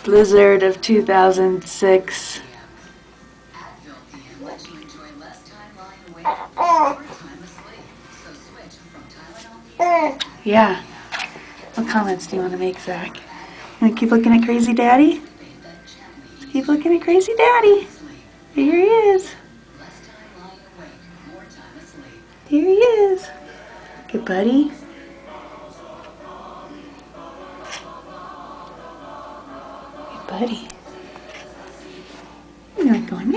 blizzard of 2006. Yeah. What comments do you want to make, Zach? You want to keep looking at Crazy Daddy? Let's keep looking at Crazy Daddy. Here he is. Here he is. Good buddy. Good buddy. You're not going